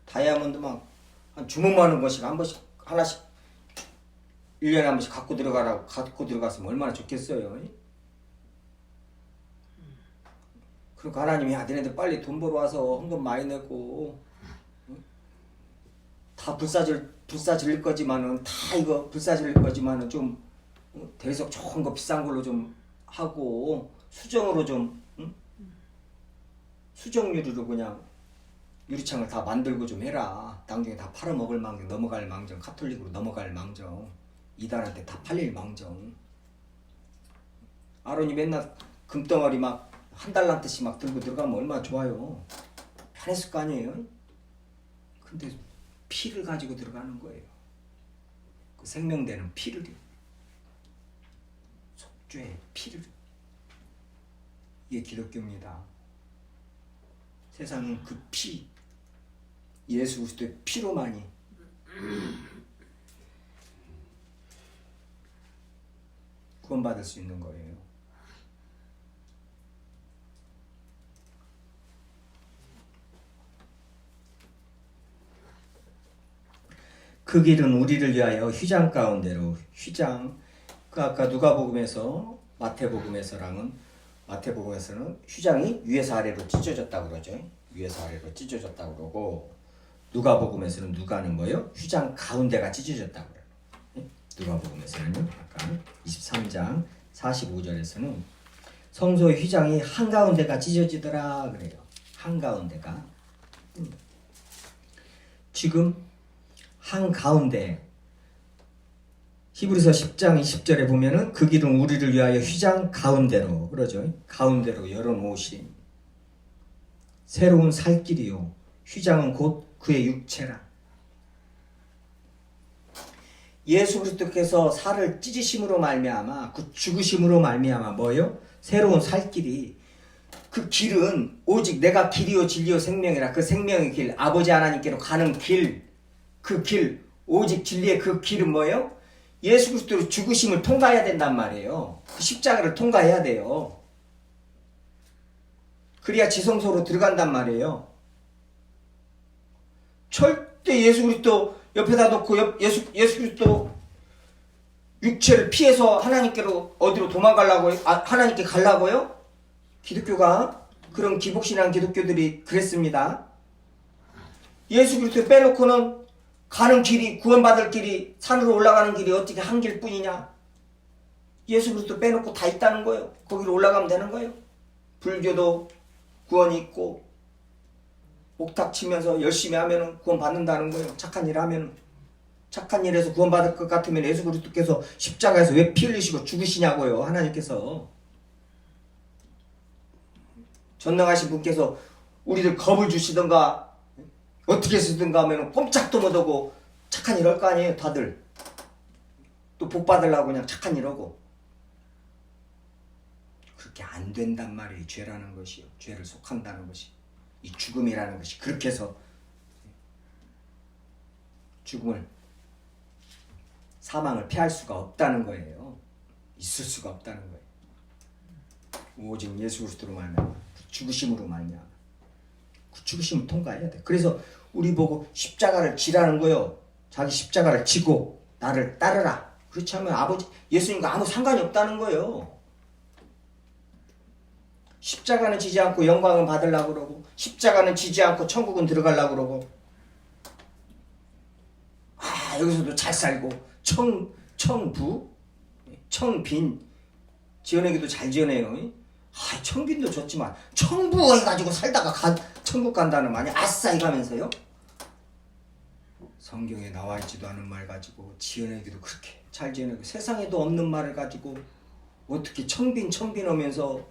다이아몬드 막 한 주먹 많은 것씩 한 번씩 하나씩 1년에 한 번씩 갖고 들어갔으면 얼마나 좋겠어요. 그러니까 하나님이 너네들 빨리 돈 벌어와서 헌금 많이 내고 다 불사 질릴 거지만은 다 이거 불사 질릴 거지만은 좀 대리석 좋은 거 비싼 걸로 좀 하고 수정으로 좀 수정유리로 그냥 유리창을 다 만들고 좀 해라. 나중에 다 팔아먹을 망정, 넘어갈 망정, 카톨릭으로 넘어갈 망정, 이단한테 다 팔릴 망정. 아론이 맨날 금덩어리 막 한 달란트씩 막 들고 들어가면 얼마나 좋아요. 편했을 거 아니에요. 근데 피를 가지고 들어가는 거예요. 그 생명되는 피를, 속죄의 피를. 이게 기독교입니다. 세상은 그 피, 예수 그리스도의 피로만이 구원받을 수 있는 거예요. 그 길은 우리를 위하여 휘장 가운데로, 휘장, 그 아까 누가복음에서 마태복음에서는 휘장이 위에서 아래로 찢어졌다고 그러죠. 위에서 아래로 찢어졌다고 그러고, 누가복음에서는 누가는 뭐예요? 휘장 가운데가 찢어졌다고 그래요. 누가복음에서는요, 아까 23장 45절에서는 성소의 휘장이 한가운데가 찢어지더라 그래요. 한가운데가. 지금 한가운데, 히브리서 10장 20절에 보면은 그 길은 우리를 위하여 휘장 가운데로, 그러죠. 가운데로 열어놓으신 새로운 살 길이요. 휘장은 곧 그의 육체라. 예수 그리스도께서 살을 찢으심으로 말미암아, 그 죽으심으로 말미암아 뭐예요? 새로운 살 길이. 그 길은 오직 내가 길이요 진리요 생명이라. 그 생명의 길, 아버지 하나님께로 가는 길, 그 길, 오직 진리의 그 길은 뭐예요? 예수 그리스도의 죽으심을 통과해야 된단 말이에요. 그 십자가를 통과해야 돼요. 그래야 지성소로 들어간단 말이에요. 절대 예수 그리스도 옆에다 놓고 예수 그리스도 육체를 피해서 하나님께로 어디로 도망가려고 하나님께 가려고요? 기독교가, 그런 기복신앙 기독교들이 그랬습니다. 예수 그리스도 빼놓고는 가는 길이, 구원받을 길이, 산으로 올라가는 길이 어떻게 한 길뿐이냐? 예수 그리스도 빼놓고 다 있다는 거예요. 거기로 올라가면 되는 거예요. 불교도 구원이 있고, 옥탑 치면서 열심히 하면 구원 받는다는 거예요. 착한 일 하면. 착한 일에서 구원 받을 것 같으면 예수 그리스도께서 십자가에서 왜 피 흘리시고 죽으시냐고요. 하나님께서. 전능하신 분께서 우리들 겁을 주시던가 어떻게 쓰든가 하면 꼼짝도 못하고 착한 일 할 거 아니에요. 다들 또 복 받으려고 그냥 착한 일 하고. 그렇게 안 된단 말이에요. 죄라는 것이요, 죄를 속한다는 것이, 이 죽음이라는 것이. 그렇게 해서 죽음을, 사망을 피할 수가 없다는 거예요. 있을 수가 없다는 거예요. 오직 예수 그리스도로 말미암아, 죽으심으로 말미암아, 그 죽으심을 통과해야 돼. 그래서 우리 보고 십자가를 지라는 거요. 자기 십자가를 지고 나를 따르라. 그렇지 않으면 아버지 예수님과 아무 상관이 없다는 거예요. 십자가는 지지 않고 영광을 받으려고 그러고, 십자가는 지지 않고 천국은 들어가려고 그러고, 여기서도 잘 살고, 청부, 청빈, 지어내기도 잘 지어내요. 청빈도 좋지만 청부 해가지고 살다가 천국 간다는 말이 아싸 이가면서요. 성경에 나와 있지도 않은 말 가지고 지어내기도 그렇게 잘 지어내고, 세상에도 없는 말을 가지고 어떻게 청빈 하면서.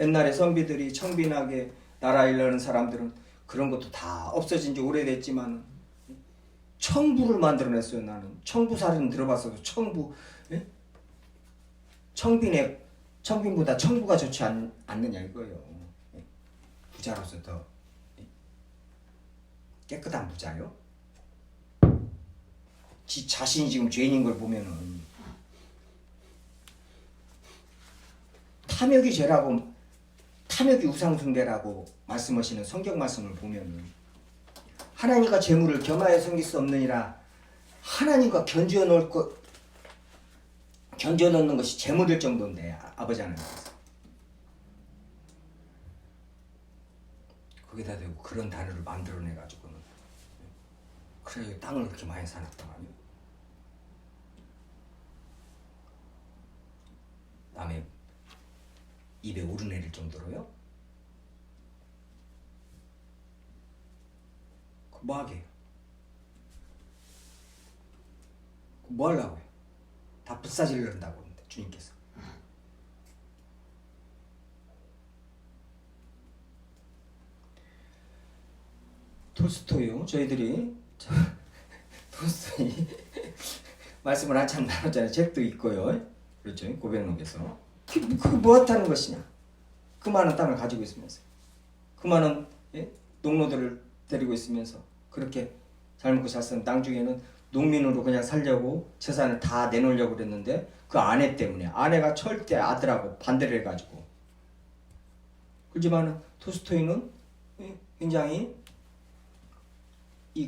옛날에 선비들이 청빈하게 나라 일하는 사람들은 그런 것도 다 없어진 지 오래됐지만 청부를 만들어냈어요. 나는 청부살인 들어봤어도 청부, 예? 청빈보다 청부가 좋지 않느냐 이거예요. 예? 부자로서 더 깨끗한 부자요. 지 자신이 지금 죄인인 걸 보면은 탐욕이 죄라고, 탐욕이 우상숭배라고 말씀하시는 성경 말씀을 보면은 하나님과 재물을 겸하여 섬길 수 없느니라. 하나님과 견지어 놓는 것이 재물일 정도인데 아버지 하나님께서 거기다 대고 그런 단어를 만들어내 가지고는 그래 땅을 그렇게 많이 사놨더만요. 남의 입에 오르내릴 정도로요. 뭐 하게요? 뭐 하려고요? 다 불사질른다고 하는데 주님께서. 톨스토이요. 저희들이 톨스토이 말씀을 한참 나눴잖아요. 책도 있고요. 그렇죠. 고백록에서. 그게 무엇하는 것이냐? 그 많은 땅을 가지고 있으면서, 그 많은 농노들을 데리고 있으면서 그렇게 잘 먹고 잘 사는 땅 중에는 농민으로 그냥 살려고 재산을 다 내놓으려고 그랬는데 그 아내 때문에, 아내가 절대 아들하고 반대를 해가지고. 그렇지만 톨스토이는 굉장히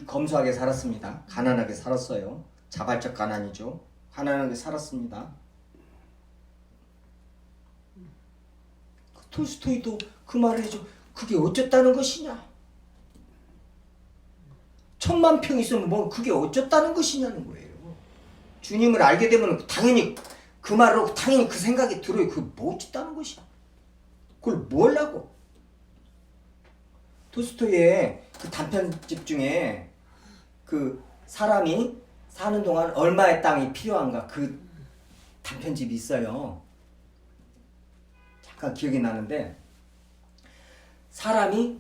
검소하게 살았습니다. 가난하게 살았어요. 자발적 가난이죠. 가난하게 살았습니다. 톨스토이도 그 말을 해줘. 그게 어쩌다는 것이냐? 1000만 평 있으면 뭐 그게 어쩌다는 것이냐는 거예요. 주님을 알게 되면 당연히 그 말로 당연히 그 생각이 들어요. 그게 뭐 어쩌다는 것이야? 그걸 뭐 하려고? 톨스토이의 그 단편집 중에 그 사람이 사는 동안 얼마의 땅이 필요한가 그 단편집이 있어요. 잠깐 기억이 나는데 사람한테는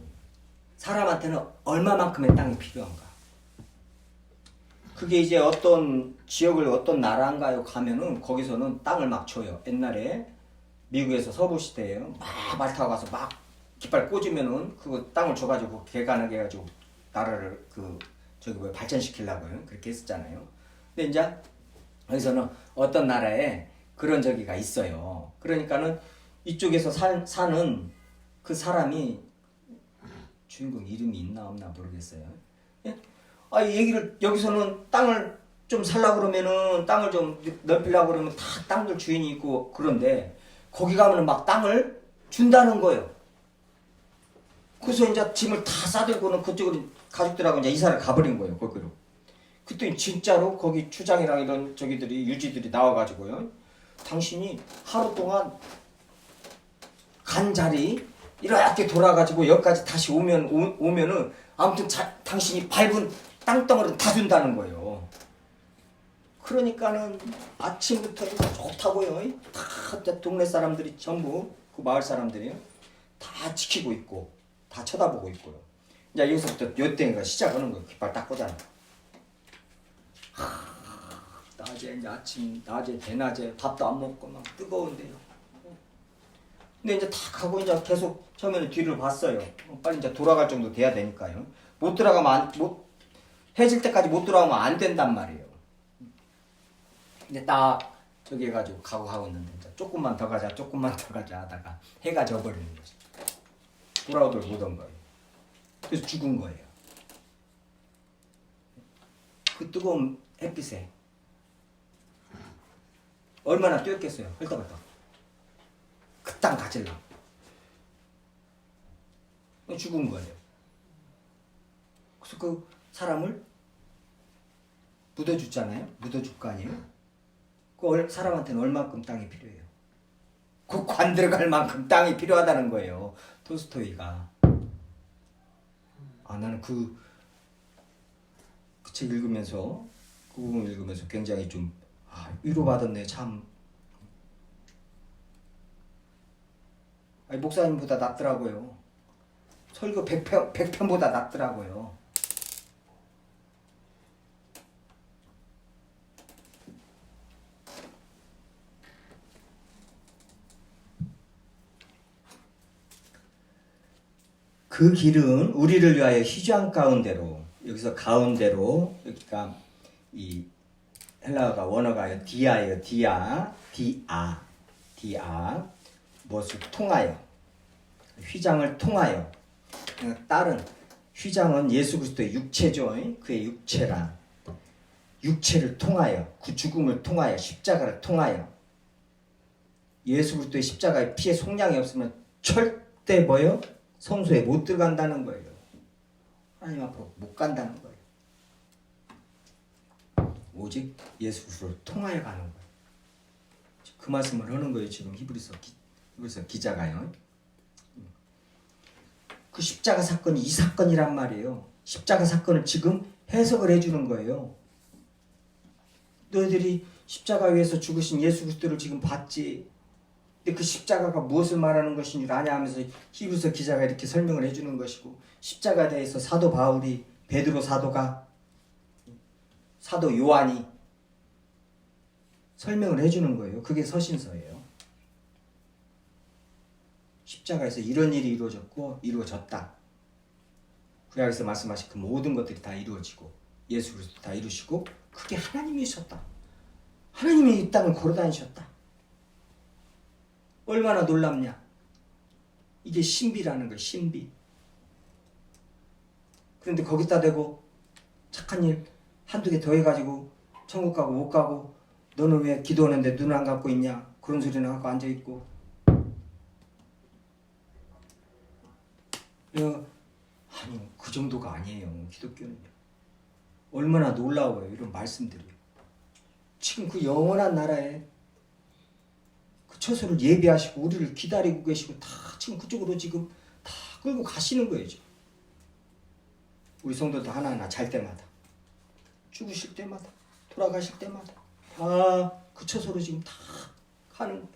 얼마만큼의 땅이 필요한가. 그게 이제 어떤 지역을 어떤 나라인가요 가면은 거기서는 땅을 막 줘요. 옛날에 미국에서 서부 시대에요. 막 말 타고 가서 막 깃발 꽂으면은 그거 땅을 줘가지고 개간하게 해가지고 나라를 발전시키려고요. 그렇게 했었잖아요. 근데 이제 여기서는 어떤 나라에 그런 저기가 있어요. 그러니까는 이쪽에서 사는 그 사람이 주인공 이름이 있나 없나 모르겠어요. 예? 이 얘기를 여기서는 땅을 좀 살려고 그러면은 땅을 좀 넓히려고 그러면 다 땅들 주인이 있고 그런데 거기 가면은 막 땅을 준다는 거예요. 그래서 이제 짐을 다 싸들고는 그쪽으로 가족들하고 이제 이사를 가버린 거예요. 거기로. 그때 진짜로 거기 추장이랑 이런 저기들이 유지들이 나와가지고요. 당신이 하루 동안 간 자리 이렇게 돌아가지고 여기까지 다시 오면은 아무튼 당신이 밟은 땅덩어리를 다 준다는 거예요. 그러니까는 아침부터 좋다고요. 다 동네 사람들이 전부 그 마을 사람들이 다 지키고 있고 다 쳐다보고 있고요. 이제 여기서부터 요땡이가 시작하는 거예요. 깃발 딱 꽂아놔. 낮에 이제 아침 낮에 대낮에 밥도 안 먹고 막 뜨거운데요. 근데 이제 다 가고 이제 계속 처음에는 뒤를 봤어요. 빨리 이제 돌아갈 정도 돼야 되니까요. 못 들어가면 해질 때까지 못 돌아오면 안 된단 말이에요. 근데 딱 저기 해가지고 가고 있는데 이제 조금만 더 가자 하다가 해가 져버리는 거죠. 돌아오들 못한 거예요. 그래서 죽은 거예요. 그 뜨거운 햇빛에 얼마나 뛰었겠어요. 헐떡헐떡. 그 땅 가질라고. 죽은 거예요. 그래서 그 사람을 묻어줬잖아요. 묻어줄 거 아니에요. 그 사람한테는 얼마큼 땅이 필요해요. 그 관 들어갈 만큼 땅이 필요하다는 거예요. 톨스토이가. 나는 그 책 읽으면서 그 부분 읽으면서 굉장히 좀 위로받았네. 참. 목사님보다 낫더라고요. 설교 100편보다 낫더라고요. 그 길은 우리를 위하여 휘장 가운데로, 여기서 가운데로, 여기가 이 헬라어가 원어가 디아예요. 디아. 무엇을 통하여, 휘장을 통하여. 다른 휘장은 예수 그리스도의 육체죠. 그의 육체를 통하여, 그 죽음을 통하여, 십자가를 통하여. 예수 그리스도의 십자가의 피에 속량이 없으면 절대 뭐요? 성소에 못 들어간다는 거예요. 하나님 앞으로 못 간다는 거예요. 오직 예수 그리스도를 통하여 가는 거예요. 그 말씀을 하는 거예요. 지금 히브리서 기자가요. 그 십자가 사건이 이 사건이란 말이에요. 십자가 사건을 지금 해석을 해주는 거예요. 너희들이 십자가 위에서 죽으신 예수 그리스도를 지금 봤지. 근데 그 십자가가 무엇을 말하는 것인 줄 아냐 하면서 히브리서 기자가 이렇게 설명을 해주는 것이고, 십자가에 대해서 사도 바울이, 베드로 사도가, 사도 요한이 설명을 해주는 거예요. 그게 서신서예요. 십자가에서 이런 일이 이루어졌다. 구약에서 말씀하신 그 모든 것들이 다 이루어지고 예수 그리스도 다 이루시고, 그게 하나님이셨다. 하나님이 이 땅을 걸어다니셨다. 얼마나 놀랍냐. 이게 신비라는 거예요. 신비. 그런데 거기다 대고 착한 일 한두 개 더 해가지고 천국 가고 못 가고, 너는 왜 기도하는데 눈 안 감고 있냐, 그런 소리나 하고 앉아있고. 아니 그 정도가 아니에요. 기독교는요. 얼마나 놀라워요. 이런 말씀들이. 지금 그 영원한 나라에 그 처소를 예비하시고 우리를 기다리고 계시고, 다 지금 그쪽으로 지금 다 끌고 가시는 거예요. 지금. 우리 성도들 하나하나 잘 때마다, 죽으실 때마다, 돌아가실 때마다 다 그 처소로 지금 다 가는 거예요.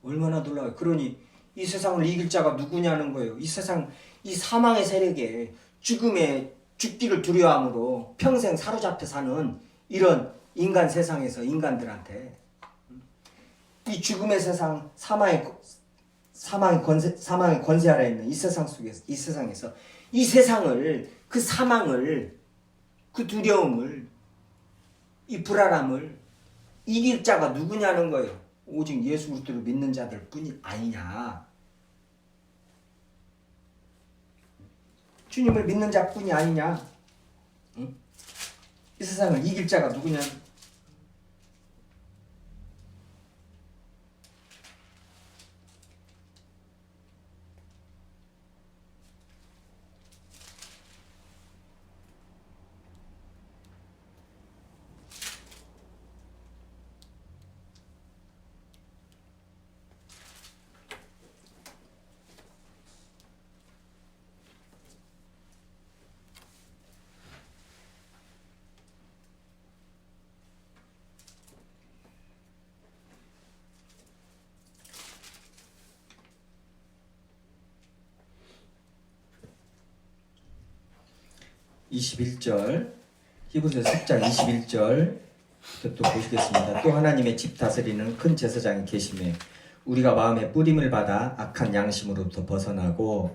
얼마나 놀라워요. 그러니 이 세상을 이길 자가 누구냐는 거예요. 이 세상, 이 사망의 세력에 죽기를 두려워함으로 평생 사로잡혀 사는 이런 인간 세상에서 인간들한테, 이 죽음의 세상, 사망의 권세 아래 있는 이 세상 속에서, 이 세상을, 그 사망을, 그 두려움을, 이 불안함을 이길 자가 누구냐는 거예요. 오직 예수 그리스도를 믿는 자들 뿐이 아니냐. 주님을 믿는 자뿐이 아니냐. 응? 이 세상을 이길 자가 누구냐. 21절, 히브리서 10장 21절 또 보시겠습니다. 또 하나님의 집 다스리는 큰 제사장이 계시매 우리가 마음에 뿌림을 받아 악한 양심으로부터 벗어나고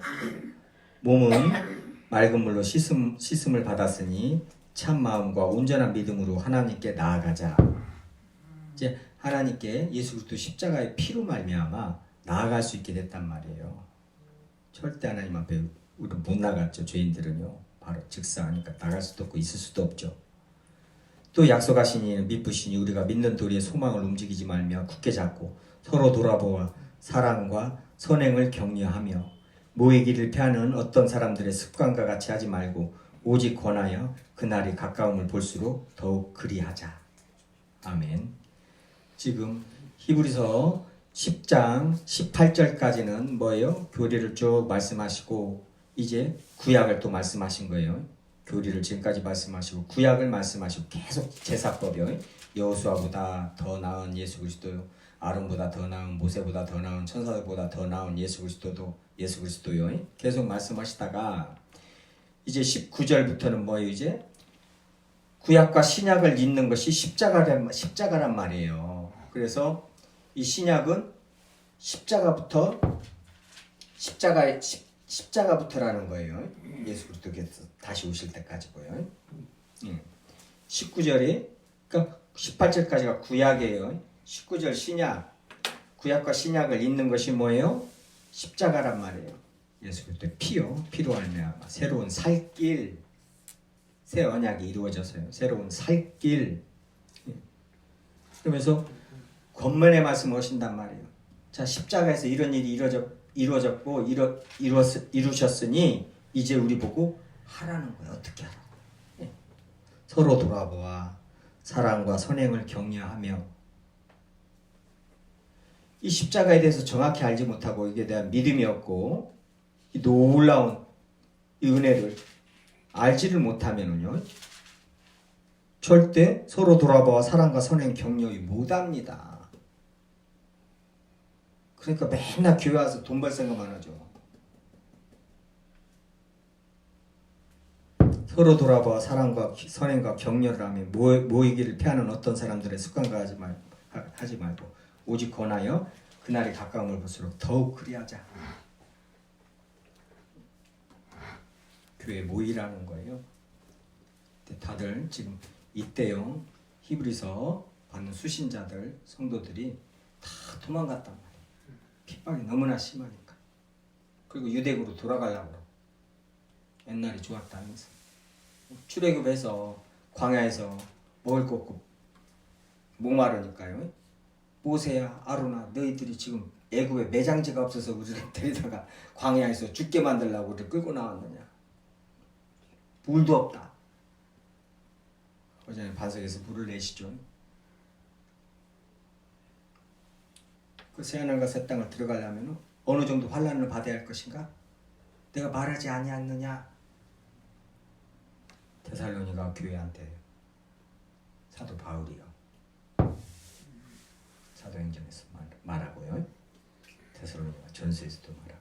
몸은 맑은 물로 씻음을 받았으니 참 마음과 온전한 믿음으로 하나님께 나아가자. 이제 하나님께 예수 그리스도 십자가의 피로 말미암아 나아갈 수 있게 됐단 말이에요. 절대 하나님 앞에 우리 못 나갔죠. 죄인들은요. 바로 즉사하니까 나갈 수도 없고 있을 수도 없죠. 또 약속하신 이는 미쁘시니 우리가 믿는 도리의 소망을 움직이지 말며 굳게 잡고 서로 돌아보아 사랑과 선행을 격려하며 모이기를 피하는 어떤 사람들의 습관과 같이 하지 말고 오직 권하여 그날이 가까움을 볼수록 더욱 그리하자. 아멘. 지금 히브리서 10장 18절까지는 뭐예요? 교리를 쭉 말씀하시고 이제 구약을 또 말씀하신 거예요. 교리를 지금까지 말씀하시고 구약을 말씀하시고 계속 제사법이요. 여호수아보다 더 나은 예수 그리스도, 아론보다 더 나은 모세보다 더 나은 천사들보다 더 나은 예수 그리스도요. 계속 말씀하시다가 이제 19절부터는 뭐예요? 이제 구약과 신약을 잇는 것이 십자가란 말이에요. 그래서 이 신약은 십자가부터 십자가부터라는 거예요. 예수 그리스도께서 다시 오실 때까지고요. 19절이 그러니까 18절까지가 구약이에요. 19절 신약, 구약과 신약을 잇는 것이 뭐예요? 십자가란 말이에요. 예수 그리스도의 피요. 피로 말미암아 새로운 살길, 새 언약이 이루어졌어요. 새로운 살길. 그러면서 권면의 말씀을 하신단 말이에요. 자, 십자가에서 이런 일이 이루어졌고 이루셨으니 이제 우리 보고 하라는 거예요. 어떻게 하라고? 서로 돌아보아 사랑과 선행을 격려하며. 이 십자가에 대해서 정확히 알지 못하고 이게 대한 믿음이 없고 이 놀라운 이 은혜를 알지를 못하면은요, 절대 서로 돌아보아 사랑과 선행 격려를 못합니다. 그러니까 맨날 교회 와서 돈 벌 생각만 하죠. 서로 돌아보아 사랑과 선행과 격려를 하며 모이기를 피하는 어떤 사람들의 습관과 하지 말고 오직 권하여 그날이 가까움을 볼수록 더욱 그리하자. 교회에 모이라는 거예요. 다들 지금 이때요 히브리서 받는 수신자들 성도들이 다 도망갔단 말이에요. 핍박이 너무나 심하니까. 그리고 유대국으로 돌아가려고 그러고 옛날이 좋았다면서 출애굽해서 광야에서 먹을 거 없고 목마르니까요. 모세야 아로나 너희들이 지금 애굽에 매장지가 없어서 우리를 데리다가 광야에서 죽게 만들려고 우리를 끌고 나왔느냐. 물도 없다. 어제는 반석에서 물을 내시죠. 그 새하늘과 새 땅을 들어가려면 어느 정도 환난을 받아야 할 것인가? 내가 말하지 아니했느냐? 데살로니가 교회한테 사도 바울이요. 사도행전에서 말하고요. 데살로니가 전서에서도 말하고.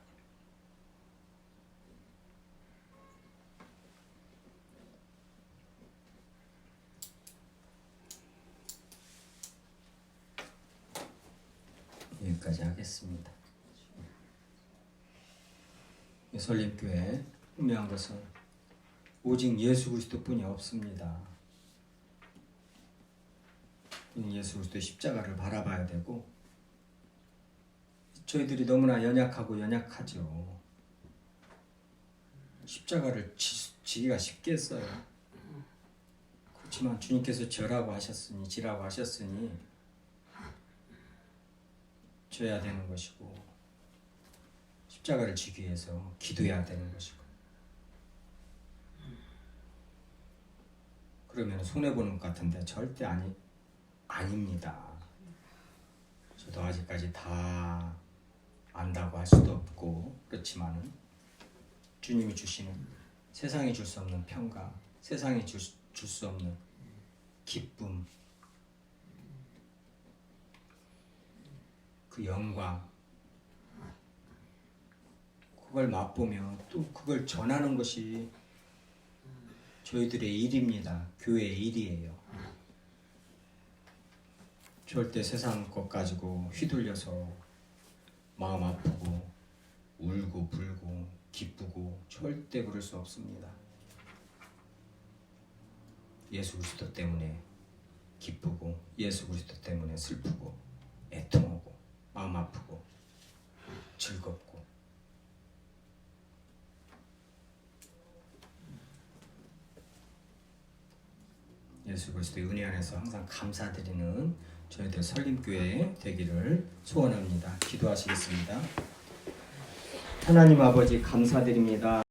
여기까지 하겠습니다. 예솔림교회 분명한 것은 오직 예수 그리스도뿐이 없습니다. 예수 그리스도의 십자가를 바라봐야 되고 저희들이 너무나 연약하죠. 십자가를 지기가 쉽겠어요. 그렇지만 주님께서 지라고 하셨으니 져야 되는 것이고 십자가를 지기 위해서 기도해야 되는 것이고 그러면 손해보는 것 같은데 절대 아닙니다. 저도 아직까지 다 안다고 할 수도 없고 그렇지만은 주님이 주시는 세상이 줄 수 없는 평강, 세상이 줄 수 없는 기쁨, 그 영광, 그걸 맛보며 또 그걸 전하는 것이 저희들의 일입니다. 교회의 일이에요. 절대 세상 것 가지고 휘둘려서 마음 아프고 울고 불고 기쁘고 절대 그럴 수 없습니다. 예수 그리스도 때문에 기쁘고 예수 그리스도 때문에 슬프고 애통하고 마음 아프고 즐겁고 예수 그리스도의 은혜 안에서 항상 감사드리는 저희들 설림교회 되기를 소원합니다. 기도하시겠습니다. 하나님 아버지 감사드립니다.